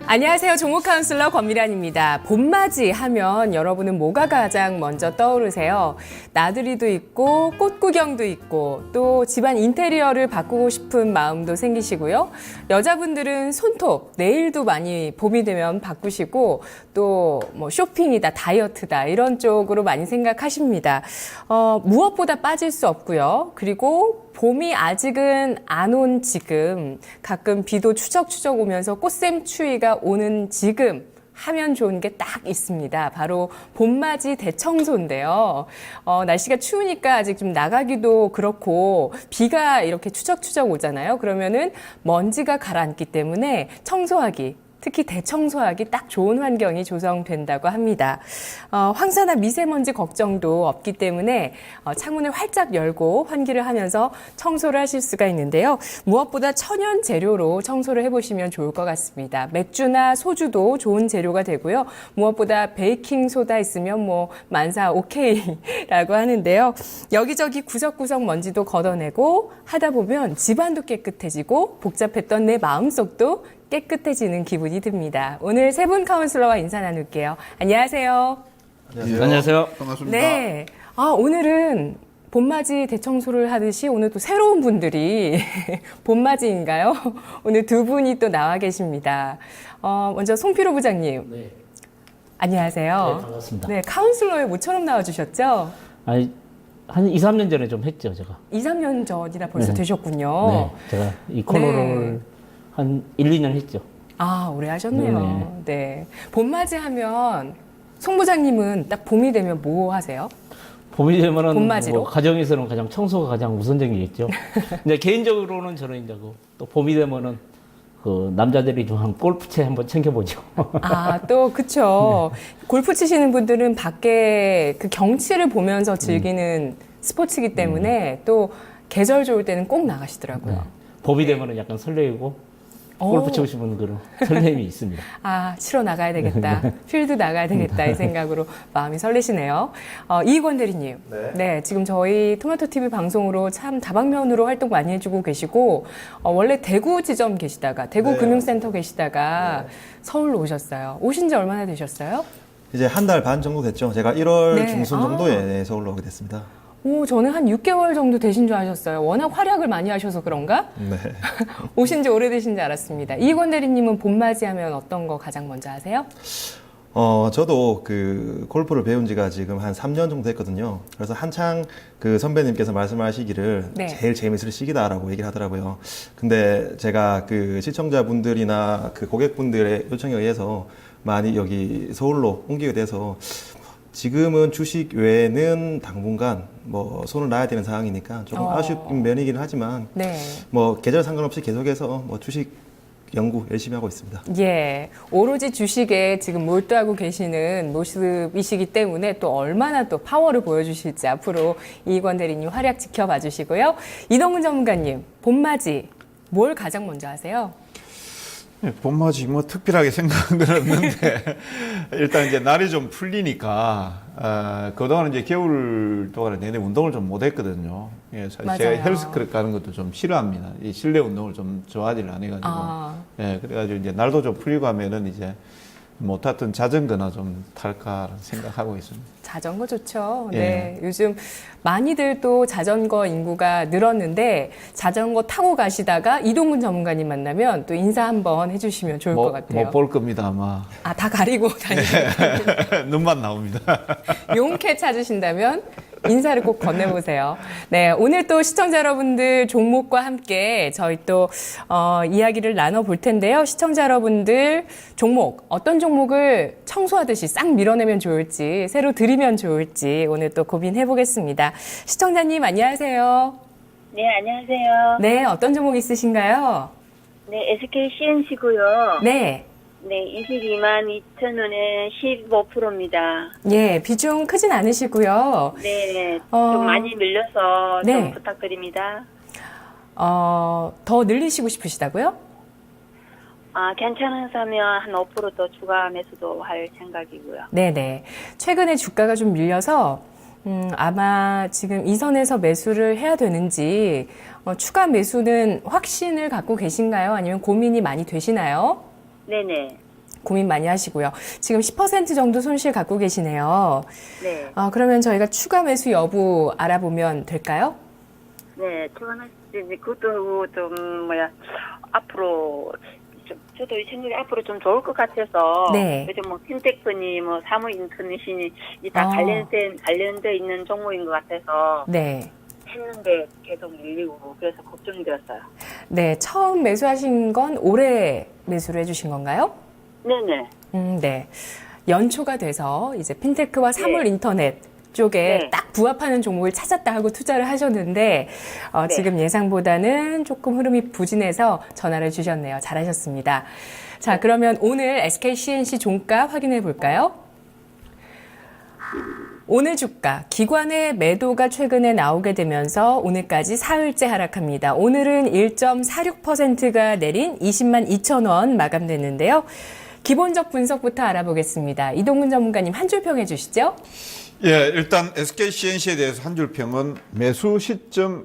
안녕하세요. 종목 카운슬러 권미란입니다. 봄맞이 하면 여러분은 뭐가 가장 먼저 떠오르세요? 나들이도 있고 꽃 구경도 있고 또 집안 인테리어를 바꾸고 싶은 마음도 생기시고요. 여자분들은 손톱, 네일도 많이 봄이 되면 바꾸시고 또 뭐 쇼핑이다, 다이어트다 이런 쪽으로 많이 생각하십니다. 무엇보다 빠질 수 없고요. 그리고 봄이 아직은 안 온 지금 가끔 비도 추적추적 오면서 꽃샘추위가 오는 지금 하면 좋은 게 딱 있습니다. 바로 봄맞이 대청소인데요. 날씨가 추우니까 아직 좀 나가기도 그렇고 비가 이렇게 추적추적 오잖아요. 그러면은 먼지가 가라앉기 때문에 청소하기 특히 대청소하기 딱 좋은 환경이 조성된다고 합니다. 황사나 미세먼지 걱정도 없기 때문에 창문을 활짝 열고 환기를 하면서 청소를 하실 수가 있는데요. 무엇보다 천연 재료로 청소를 해보시면 좋을 것 같습니다. 맥주나 소주도 좋은 재료가 되고요. 무엇보다 베이킹 소다 있으면 뭐 만사 오케이라고 하는데요. 여기저기 구석구석 먼지도 걷어내고 하다 보면 집안도 깨끗해지고 복잡했던 내 마음속도 깨끗해지는 기분이 듭니다. 오늘 세 분 카운슬러와 인사 나눌게요. 안녕하세요. 안녕하세요. 반갑습니다. 네. 오늘은 봄맞이 대청소를 하듯이 오늘 또 새로운 분들이 봄맞이인가요? 오늘 두 분이 또 나와 계십니다. 먼저 송필호 부장님. 네. 안녕하세요. 네, 반갑습니다. 네, 카운슬러에 모처럼 나와주셨죠? 아니, 한 2, 3년 전에 좀 했죠, 제가. 2, 3년 전이나 벌써 네. 되셨군요. 네, 제가 이 코너를 한 1, 2년 했죠. 오래 하셨네요. 네. 봄맞이 하면 송 부장님은 딱 봄이 되면 뭐 하세요? 봄이 되면은 봄맞이로? 뭐 가정에서는 가장 청소가 가장 우선적이겠죠. 근데 개인적으로는 저는 이제 또 봄이 되면은 그 남자들이 좋아하는 골프채 한번 챙겨보죠. 또 그쵸. 골프 치시는 분들은 밖에 그 경치를 보면서 즐기는 스포츠이기 때문에 또 계절 좋을 때는 꼭 나가시더라고요. 네. 봄이 되면은 약간 설레이고 골프 치고 싶은 그런 설렘이 있습니다. 치러 나가야 되겠다. 필드 나가야 되겠다. 이 생각으로 마음이 설레시네요. 이익원 대리님. 네, 지금 저희 토마토 TV 방송으로 참 다방면으로 활동 많이 해주고 계시고, 원래 대구 지점 계시다가, 대구 금융센터 계시다가 서울로 오셨어요. 오신 지 얼마나 되셨어요? 이제 한 달 반 정도 됐죠. 제가 1월 네. 중순 정도에 서울로 오게 됐습니다. 저는 한 6개월 정도 되신 줄 아셨어요. 워낙 활약을 많이 하셔서 그런가? 네. 오신 지 오래되신 줄 알았습니다. 이익원 대리님은 봄맞이 하면 어떤 거 가장 먼저 하세요? 저도 그 골프를 배운 지가 지금 한 3년 정도 됐거든요. 그래서 한창 그 선배님께서 말씀하시기를 네. 제일 재밌을 시기다라고 얘기를 하더라고요. 근데 제가 그 시청자분들이나 그 고객분들의 요청에 의해서 많이 여기 서울로 옮기게 돼서 지금은 주식 외에는 당분간 뭐 손을 놔야 되는 상황이니까 조금 아쉬운 면이긴 하지만 네. 뭐 계절 상관없이 계속해서 뭐 주식 연구 열심히 하고 있습니다. 예, 오로지 주식에 지금 몰두하고 계시는 모습이시기 때문에 또 얼마나 또 파워를 보여주실지 앞으로 이익원 대리님 활약 지켜봐 주시고요. 이동훈 전문가님, 봄맞이 뭘 가장 먼저 하세요? 네, 봄맞이 뭐 특별하게 생각은 없는데 일단 이제 날이 좀 풀리니까 그동안 이제 겨울 동안에 내내 운동을 좀 못했거든요. 예, 사실 맞아요. 제가 헬스클럽 가는 것도 좀 싫어합니다. 이 실내 운동을 좀 좋아하지를 않아가지고 예, 그래가지고 이제 날도 좀 풀리고 하면은 이제 못 탔던 자전거나 좀 탈까 생각하고 있습니다. 자전거 좋죠. 예. 네, 요즘 많이들 또 자전거 인구가 늘었는데 자전거 타고 가시다가 이동훈 전문가님 만나면 또 인사 한번 해주시면 좋을 것 같아요. 못 볼 겁니다 아마. 다 가리고 다니시는 눈만 나옵니다. 용케 찾으신다면 인사를 꼭 건네보세요. 네, 오늘 또 시청자 여러분들 종목과 함께 저희 또 이야기를 나눠볼 텐데요. 시청자 여러분들 종목, 어떤 종목을 청소하듯이 싹 밀어내면 좋을지, 새로 들이면 좋을지 오늘 또 고민해보겠습니다. 시청자님 안녕하세요. 네, 안녕하세요. 네, 어떤 종목 있으신가요? 네, SK CNC고요. 네. 네, 22만 2천 원에 15%입니다. 예, 비중 크진 않으시고요. 네, 어, 좀 많이 밀려서 네. 좀 부탁드립니다. 더 늘리시고 싶으시다고요? 괜찮아서면 한 5%더 추가 매수도 할 생각이고요. 네네. 최근에 주가가 좀 밀려서 아마 지금 이 선에서 매수를 해야 되는지 추가 매수는 확신을 갖고 계신가요? 아니면 고민이 많이 되시나요? 네네. 고민 많이 하시고요. 지금 10% 정도 손실 갖고 계시네요. 네. 그러면 저희가 추가 매수 여부 알아보면 될까요? 네, 그것도 앞으로 저도 이 생각이 앞으로 좀 좋을 것 같아서 네. 요즘 뭐 핀테크니 뭐 사무 인터넷이니 다 관련돼 있는 종목인 것 같아서 네. 했는데 계속 밀리고 그래서 걱정이 되었어요. 네, 처음 매수하신 건 올해 매수를 해주신 건가요? 네네. 네. 연초가 돼서 이제 핀테크와 사물 네. 인터넷 쪽에 네. 딱 부합하는 종목을 찾았다 하고 투자를 하셨는데 네. 지금 예상보다는 조금 흐름이 부진해서 전화를 주셨네요. 잘하셨습니다. 자, 그러면 오늘 SK CNC 종가 확인해 볼까요? 오늘 주가, 기관의 매도가 최근에 나오게 되면서 오늘까지 사흘째 하락합니다. 오늘은 1.46%가 내린 20만 2천 원 마감됐는데요. 기본적 분석부터 알아보겠습니다. 이동근 전문가님 한 줄 평해 주시죠. 예, 일단 SK CNC에 대해서 한 줄 평은 매수 시점이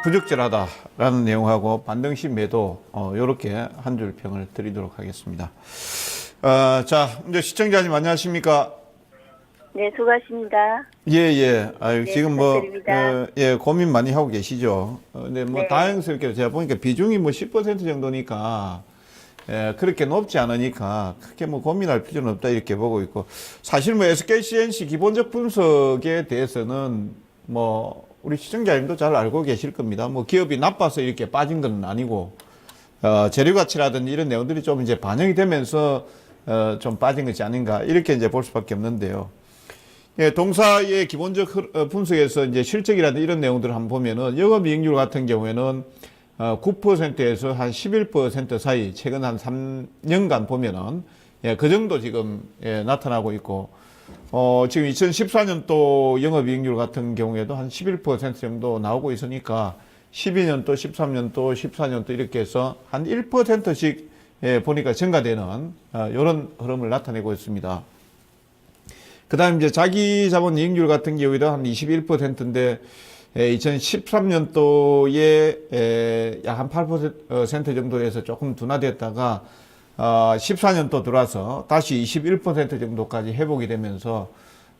부적절하다라는 내용하고 반등 시 매도 이렇게 한 줄 평을 드리도록 하겠습니다. 자, 이제 시청자님 안녕하십니까? 네, 수고하십니다. 예. 아유, 네, 지금 뭐, 부탁드립니다. 고민 많이 하고 계시죠. 근데 뭐, 네. 다행스럽게 제가 보니까 비중이 뭐 10% 정도니까, 그렇게 높지 않으니까 크게 뭐 고민할 필요는 없다 이렇게 보고 있고, 사실 뭐 SK CNC 기본적 분석에 대해서는 뭐, 우리 시청자님도 잘 알고 계실 겁니다. 뭐, 기업이 나빠서 이렇게 빠진 건 아니고, 재료 가치라든지 이런 내용들이 좀 이제 반영이 되면서, 좀 빠진 것이 아닌가, 이렇게 이제 볼 수밖에 없는데요. 예, 동사의 기본적 분석에서 이제 실적이라든 이런 내용들을 한번 보면은 영업이익률 같은 경우에는 9%에서 한 11% 사이 최근 한 3년간 보면은 그 정도 지금 나타나고 있고 지금 2014년도 영업이익률 같은 경우에도 한 11% 정도 나오고 있으니까 12년도, 13년도, 14년도 이렇게 해서 한 1%씩 보니까 증가되는 이런 흐름을 나타내고 있습니다. 그 다음 이제 자기 자본 이익률 같은 경우에도 한 21%인데, 2013년도에 약 한 8% 정도에서 조금 둔화됐다가, 14년도 들어와서 다시 21% 정도까지 회복이 되면서,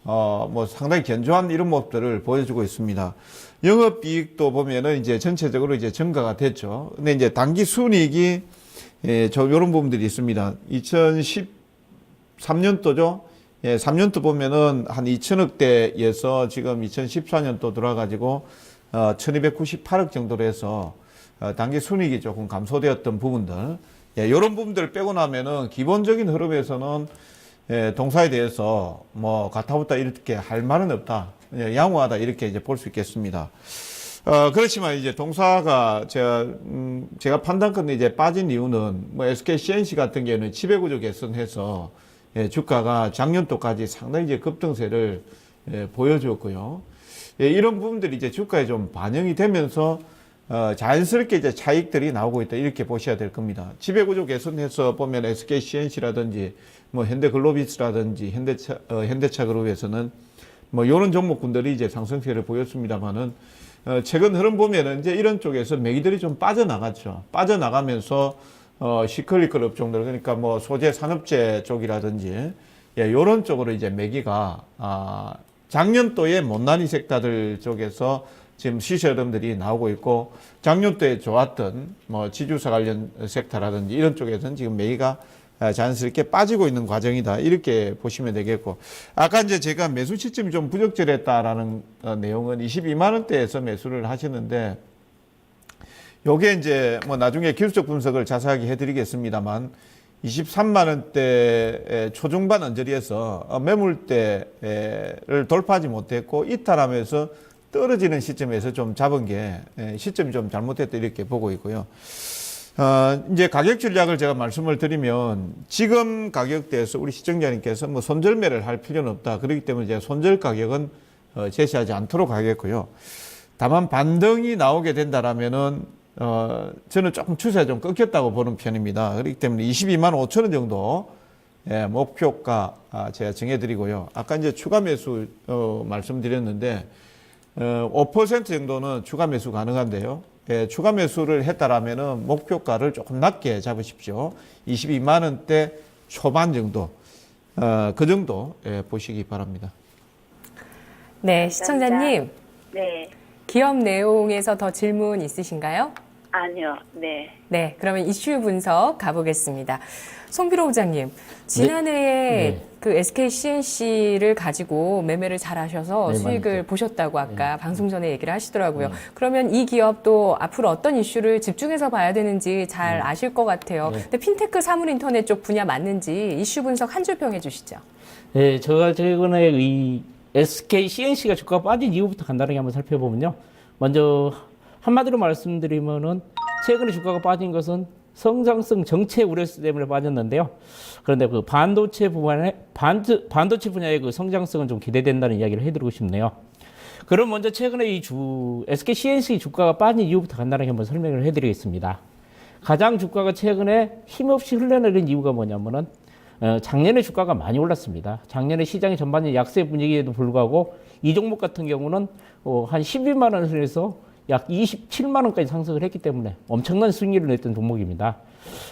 뭐 상당히 견조한 이런 모습들을 보여주고 있습니다. 영업이익도 보면은 이제 전체적으로 이제 증가가 됐죠. 근데 이제 당기 순이익이, 이런 부분들이 있습니다. 2013년도죠. 3년도 보면은 한 2천억대에서 지금 2014년도 들어와가지고 1298억 정도로 해서 당기 순이익이 조금 감소되었던 부분들, 이런 부분들을 빼고 나면은 기본적인 흐름에서는 동사에 대해서 뭐 가타부타 이렇게 할 말은 없다, 양호하다 이렇게 이제 볼 수 있겠습니다. 그렇지만 이제 동사가 제가 판단컨대 이제 빠진 이유는 뭐 SK CNC 같은 경우는 지배구조 개선해서 주가가 작년도까지 상당히 이제 급등세를 보여주었고요. 이런 부분들이 이제 주가에 좀 반영이 되면서 자연스럽게 이제 차익들이 나오고 있다 이렇게 보셔야 될 겁니다. 지배구조 개선해서 보면 SK CNC라든지 뭐 현대글로비스라든지 현대차 그룹에서는 뭐 이런 종목군들이 이제 상승세를 보였습니다만은 최근 흐름 보면은 이제 이런 쪽에서 매기들이 좀 빠져나갔죠. 빠져나가면서 시클리컬 업종들, 그러니까 뭐 소재 산업재 쪽이라든지 요런 쪽으로 이제 매기가 작년도에 못난이 섹터들 쪽에서 지금 시세흐름들이 나오고 있고, 작년도에 좋았던 뭐 지주사 관련 섹터라든지 이런 쪽에서는 지금 매기가 자연스럽게 빠지고 있는 과정이다 이렇게 보시면 되겠고, 아까 이제 제가 매수 시점이 좀 부적절했다라는 내용은 22만 원대에서 매수를 하시는데, 요게 이제 뭐 나중에 기술적 분석을 자세하게 해드리겠습니다만 23만 원대 초중반 언저리에서 매물대를 돌파하지 못했고 이탈하면서 떨어지는 시점에서 좀 잡은 게 시점이 좀 잘못됐다 이렇게 보고 있고요. 이제 가격 전략을 제가 말씀을 드리면 지금 가격대에서 우리 시청자님께서 뭐 손절매를 할 필요는 없다. 그렇기 때문에 제가 손절 가격은 제시하지 않도록 하겠고요. 다만 반등이 나오게 된다라면은 저는 조금 추세가 좀 꺾였다고 보는 편입니다. 그렇기 때문에 22만 5천 원 정도 목표가 제가 정해드리고요. 아까 이제 추가 매수 말씀드렸는데 5% 정도는 추가 매수 가능한데요. 추가 매수를 했다라면은 목표가를 조금 낮게 잡으십시오. 22만 원대 초반 정도, 그 정도 보시기 바랍니다. 네, 시청자님. 네. 기업 내용에서 더 질문 있으신가요? 아니요. 네. 네, 그러면 이슈 분석 가보겠습니다. 송비로 부장님, 지난해에 네. 그 SK CNC를 가지고 매매를 잘 하셔서 네, 수익을 많이 보셨다고 아까 방송 전에 얘기를 하시더라고요. 그러면 이 기업도 앞으로 어떤 이슈를 집중해서 봐야 되는지 잘 아실 것 같아요. 네. 근데 핀테크 사물인터넷 쪽 분야 맞는지 이슈 분석 한 줄 평해 주시죠. 네, 제가 최근에 이 SK CNC가 주가가 빠진 이유부터 간단하게 한번 살펴보면요. 먼저 한마디로 말씀드리면은 최근에 주가가 빠진 것은 성장성 정체 우려 때문에 빠졌는데요. 그런데 그 반도체 분야의 그 성장성은 좀 기대된다는 이야기를 해드리고 싶네요. 그럼 먼저 최근에 이 SK CNC 주가가 빠진 이유부터 간단하게 한번 설명을 해드리겠습니다. 가장 주가가 최근에 힘없이 흘러내린 이유가 뭐냐면은 작년에 주가가 많이 올랐습니다. 작년에 시장이 전반적인 약세 분위기에도 불구하고 이 종목 같은 경우는 한 12만 원에서 약 27만 원까지 상승을 했기 때문에 엄청난 수익률을 냈던 종목입니다.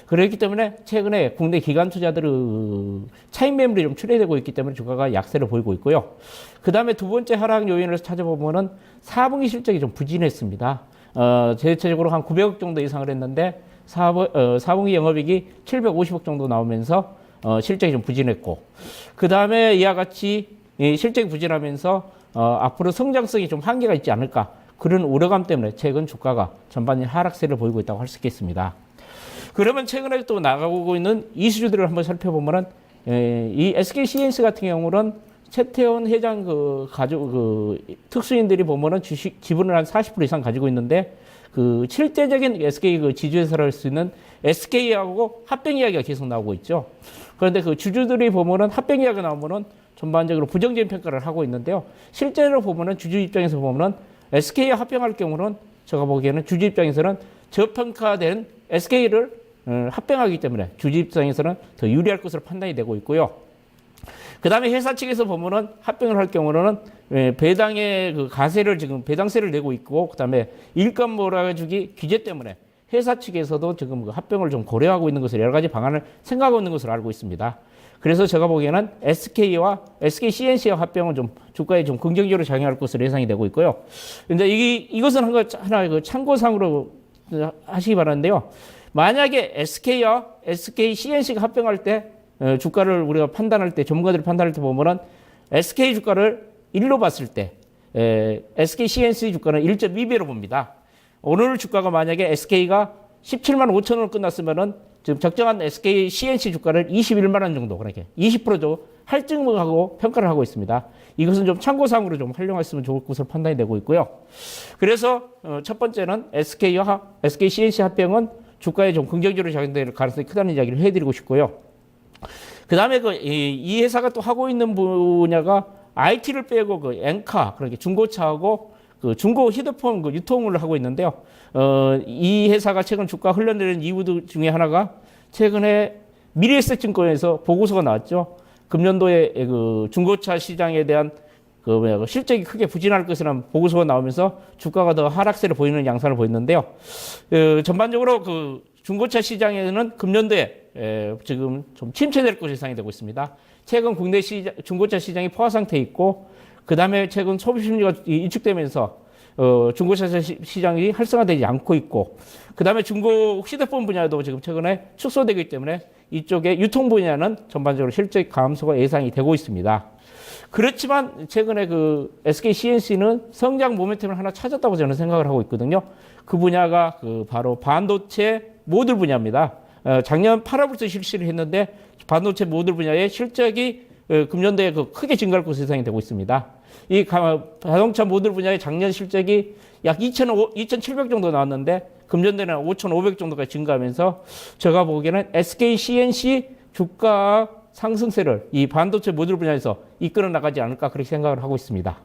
그렇기 때문에 최근에 국내 기관 투자들의 차익 매물이 좀 출회되고 있기 때문에 주가가 약세를 보이고 있고요. 그 다음에 두 번째 하락 요인을 찾아보면은 4분기 실적이 좀 부진했습니다. 대체적으로 한 900억 정도 예상을 했는데 4분기 영업이익이 750억 정도 나오면서 실적이 좀 부진했고, 그 다음에 이와 같이 실적이 부진하면서 앞으로 성장성이 좀 한계가 있지 않을까, 그런 우려감 때문에 최근 주가가 전반적인 하락세를 보이고 있다고 할 수 있겠습니다. 그러면 최근에 또 나가고 있는 이슈들을 한번 살펴보면은 이 SK CNC 같은 경우는 최태원 회장 특수인들이 보면은 주식 지분을 한 40% 이상 가지고 있는데 그 실제적인 SK 그 지주회사를 할 수 있는 SK하고 합병 이야기가 계속 나오고 있죠. 그런데 그 주주들이 보면은 합병 이야기가 나오면은 전반적으로 부정적인 평가를 하고 있는데요. 실제로 보면은 주주 입장에서 보면은 SK와 합병할 경우는 제가 보기에는 주주 입장에서는 저평가된 SK를 합병하기 때문에 주주 입장에서는 더 유리할 것으로 판단이 되고 있고요. 그 다음에 회사 측에서 보면은 합병을 할 경우는 배당의 그 가세를 지금 배당세를 내고 있고, 그 다음에 일감 몰아주기 규제 때문에 회사 측에서도 지금 그 합병을 좀 고려하고 있는 것을 여러 가지 방안을 생각하고 있는 것으로 알고 있습니다. 그래서 제가 보기에는 SK와 SK CNC와 합병은 좀 주가에 좀 긍정적으로 작용할 것으로 예상이 되고 있고요. 근데 이것은 하나 그 참고상으로 하시기 바라는데요. 만약에 SK와 SK CNC가 합병할 때 주가를 우리가 판단할 때, 전문가들이 판단할 때 보면은 SK 주가를 1로 봤을 때 SK CNC 주가는 1.2배로 봅니다. 오늘 주가가 만약에 SK가 17만 5천 원을 끝났으면은 지금 적정한 SK CNC 주가를 21만 원 정도, 그렇게 20%도 할증하고 평가를 하고 있습니다. 이것은 좀 참고상으로 좀 활용했으면 좋을 것으로 판단이 되고 있고요. 그래서 첫 번째는 SK와 SK CNC 합병은 주가에 좀 긍정적으로 작용될 가능성이 크다는 이야기를 해드리고 싶고요. 그 다음에 이 회사가 또 하고 있는 분야가 IT를 빼고 그 엔카, 그렇게 중고차하고 그 중고 휴대폰 그 유통을 하고 있는데요. 이 회사가 최근 주가 흘러내리는 이유 중에 하나가 최근에 미래에셋증권에서 보고서가 나왔죠. 금년도에 그 중고차 시장에 대한 그 실적이 크게 부진할 것이라는 보고서가 나오면서 주가가 더 하락세를 보이는 양상을 보였는데요. 전반적으로 그 중고차 시장에는 금년도에 지금 좀 침체될 것으로 예상이 되고 있습니다. 최근 국내 중고차 시장이 포화 상태에 있고, 그 다음에 최근 소비 심리가 위축되면서 중고차 시장이 활성화되지 않고 있고, 그 다음에 중고 휴대폰 분야도 지금 최근에 축소되기 때문에 이쪽에 유통 분야는 전반적으로 실적 감소가 예상이 되고 있습니다. 그렇지만 최근에 그 SK CNC는 성장 모멘텀을 하나 찾았다고 저는 생각을 하고 있거든요. 그 분야가 그 바로 반도체 모듈 분야입니다. 작년 8월부터 실시를 했는데 반도체 모듈 분야의 실적이 금년도에 크게 증가할 것으로 예상이 되고 있습니다. 이 자동차 모듈 분야의 작년 실적이 약 2,700 정도 나왔는데 금년도에는 5,500 정도까지 증가하면서 제가 보기에는 SK CNC 주가 상승세를 이 반도체 모듈 분야에서 이끌어 나가지 않을까 그렇게 생각을 하고 있습니다.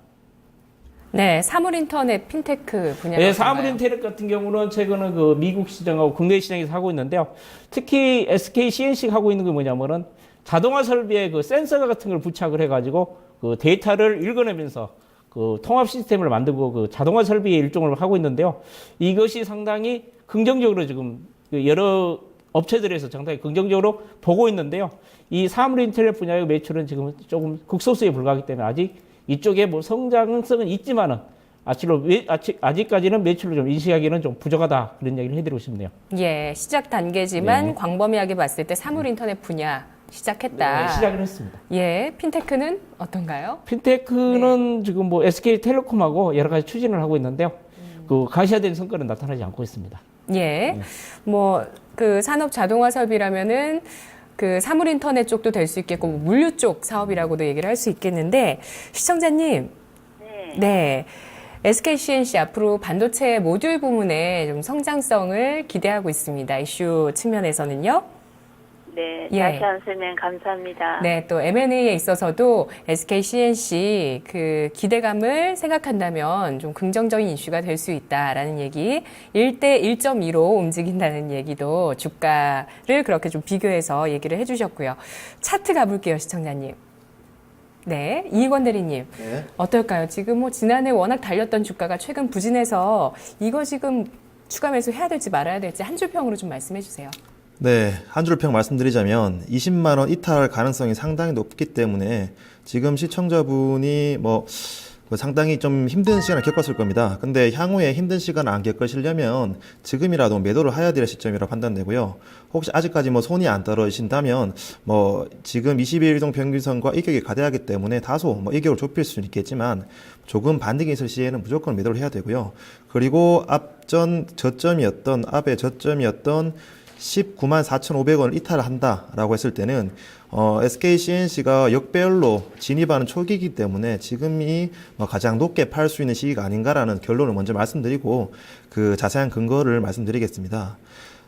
네, 사물인터넷 핀테크 분야. 네, 사물인터넷 같은 경우는 최근에 그 미국 시장하고 국내 시장에서 하고 있는데요. 특히 SK CNC가 하고 있는 게 뭐냐면은 자동화 설비에 그 센서 같은 걸 부착을 해가지고 그 데이터를 읽어내면서 그 통합 시스템을 만들고 그 자동화 설비의 일종을 하고 있는데요. 이것이 상당히 긍정적으로 지금 여러 업체들에서 상당히 긍정적으로 보고 있는데요. 이 사물 인테리어 분야의 매출은 지금 조금 극소수에 불과하기 때문에 아직 이쪽에 뭐 성장성은 있지만은 아직까지는 매출을 좀 인식하기는 좀 부족하다 그런 얘기를 해드리고 싶네요. 예, 시작 단계지만 네. 광범위하게 봤을 때 사물 인터넷 분야 시작했다. 네, 시작을 했습니다. 예, 핀테크는 어떤가요? 핀테크는 지금 뭐 SK텔레콤하고 여러 가지 추진을 하고 있는데요. 그 가시화된 성과는 나타나지 않고 있습니다. 예, 뭐 그 산업 자동화 설비라면은 그 사물 인터넷 쪽도 될 수 있겠고 뭐 물류 쪽 사업이라고도 얘기를 할 수 있겠는데 시청자님, 네. SKCNC 앞으로 반도체 모듈 부문에 좀 성장성을 기대하고 있습니다. 이슈 측면에서는요. 네, 예. 다시 한 설명 감사합니다. 네, 또 M&A에 있어서도 SKCNC 그 기대감을 생각한다면 좀 긍정적인 이슈가 될 수 있다라는 얘기, 1대 1.2로 움직인다는 얘기도 주가를 그렇게 좀 비교해서 얘기를 해주셨고요. 차트 가볼게요, 시청자님. 네, 이익원 대리님. 네. 어떨까요? 지금 뭐 지난해 워낙 달렸던 주가가 최근 부진해서 이거 지금 추가 매수 해야 될지 말아야 될지 한 줄 평으로 좀 말씀해 주세요. 네, 한 줄 평 말씀드리자면 20만 원 이탈 가능성이 상당히 높기 때문에 지금 시청자분이 뭐 상당히 좀 힘든 시간을 겪었을 겁니다. 근데 향후에 힘든 시간을 안 겪으시려면 지금이라도 매도를 해야 될 시점이라고 판단되고요. 혹시 아직까지 뭐 손이 안 떨어지신다면 뭐 지금 20일 이동 평균선과 이격이 가대하기 때문에 다소 뭐 이격을 좁힐 수는 있겠지만 조금 반등이 있을 시에는 무조건 매도를 해야 되고요. 그리고 앞의 저점이었던 19만 4,500원을 이탈을 한다라고 했을 때는 SKCNC가 역배열로 진입하는 초기이기 때문에 지금이 가장 높게 팔 수 있는 시기가 아닌가라는 결론을 먼저 말씀드리고 그 자세한 근거를 말씀드리겠습니다.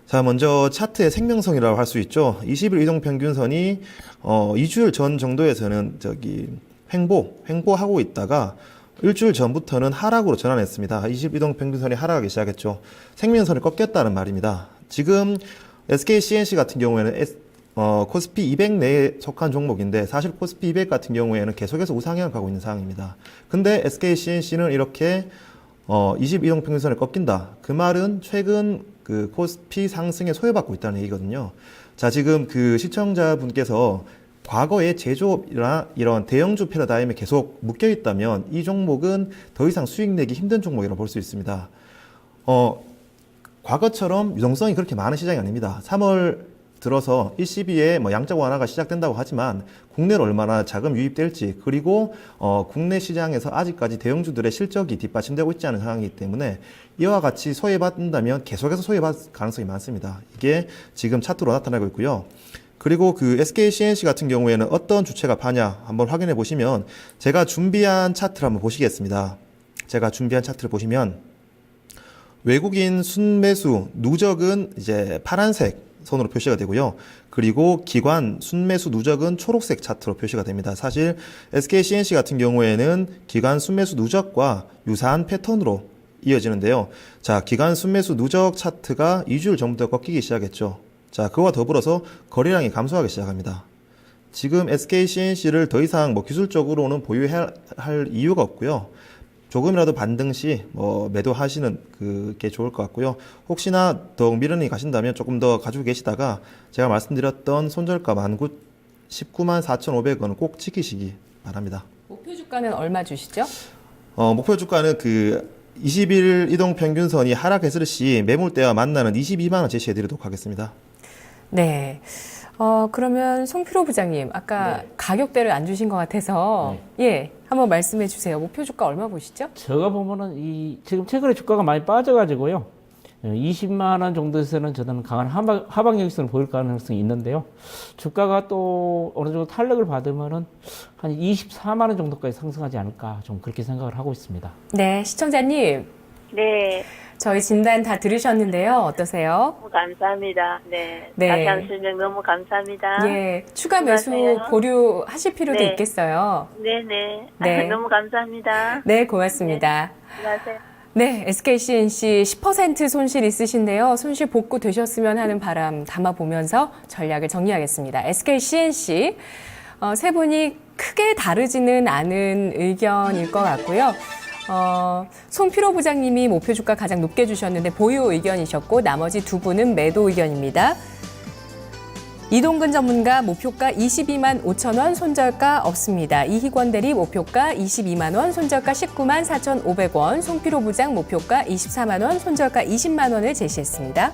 자, 먼저 차트의 생명성이라고 할 수 있죠. 20일 이동평균선이 2주일 전 정도에서는 횡보하고 있다가 일주일 전부터는 하락으로 전환했습니다. 20일 이동평균선이 하락하기 시작했죠. 생명선을 꺾였다는 말입니다. 지금 SKCNC 같은 경우에는 코스피 200 내에 속한 종목인데 사실 코스피 200 같은 경우에는 계속해서 우상향을 가고 있는 상황입니다. 근데 SKCNC는 이렇게 22동 평균선을 꺾인다. 그 말은 최근 그 코스피 상승에 소외받고 있다는 얘기거든요. 자, 지금 그 시청자분께서 과거의 제조업이나 이런 대형주 패러다임에 계속 묶여 있다면 이 종목은 더 이상 수익 내기 힘든 종목이라고 볼 수 있습니다. 과거처럼 유동성이 그렇게 많은 시장이 아닙니다. 3월 들어서 일시비에 뭐 양적 완화가 시작된다고 하지만 국내로 얼마나 자금 유입될지 그리고 국내 시장에서 아직까지 대형주들의 실적이 뒷받침되고 있지 않은 상황이기 때문에 이와 같이 소외받는다면 계속해서 소외받을 가능성이 많습니다. 이게 지금 차트로 나타나고 있고요. 그리고 그 SKCNC 같은 경우에는 어떤 주체가 파냐 한번 확인해 보시면 제가 준비한 차트를 한번 보시겠습니다. 제가 준비한 차트를 보시면 외국인 순매수 누적은 이제 파란색 선으로 표시가 되고요. 그리고 기관 순매수 누적은 초록색 차트로 표시가 됩니다. 사실 SKCNC 같은 경우에는 기관 순매수 누적과 유사한 패턴으로 이어지는데요. 자, 기관 순매수 누적 차트가 2주일 전부터 꺾이기 시작했죠. 자, 그와 더불어서 거래량이 감소하기 시작합니다. 지금 SKCNC를 더 이상 뭐 기술적으로는 보유해야 할 이유가 없고요. 조금이라도 반등 시 매도하시는 그게 좋을 것 같고요. 혹시나 더욱 미련이 가신다면 조금 더 가지고 계시다가 제가 말씀드렸던 손절가 19만 4,500원을 꼭 지키시기 바랍니다. 목표 주가는 얼마 주시죠? 목표 주가는 그 20일 이동 평균선이 하락했을 시 매물대와 만나는 22만 원 제시해 드리도록 하겠습니다. 네. 그러면 송필호 부장님, 아까 가격대를 안 주신 것 같아서, 예, 한번 말씀해 주세요. 목표 주가 얼마 보시죠? 제가 보면은 지금 최근에 주가가 많이 빠져가지고요. 20만 원 정도에서는 저는 강한 하방 역선을 보일 가능성이 있는데요. 주가가 또 어느 정도 탄력을 받으면은 한 24만 원 정도까지 상승하지 않을까 좀 그렇게 생각을 하고 있습니다. 네, 시청자님. 네, 저희 진단 다 들으셨는데요. 어떠세요? 너무 감사합니다. 네, 네. 다시 한 설명 너무 감사합니다. 예, 추가 매수 수고하세요. 보류하실 필요도 네. 있겠어요. 네네. 네. 너무 감사합니다. 네, 고맙습니다. 안녕하세요. 네, SKCNC 10% 손실 있으신데요. 손실 복구 되셨으면 하는 바람 담아보면서 전략을 정리하겠습니다. SKCNC 세 분이 크게 다르지는 않은 의견일 것 같고요. 송필호 부장님이 목표 주가 가장 높게 주셨는데 보유 의견이셨고 나머지 두 분은 매도 의견입니다. 이동근 전문가 목표가 22만 5천 원, 손절가 없습니다. 이희권 대리 목표가 22만 원, 손절가 19만 4,500원, 송필호 부장 목표가 24만 원, 손절가 20만 원을 제시했습니다.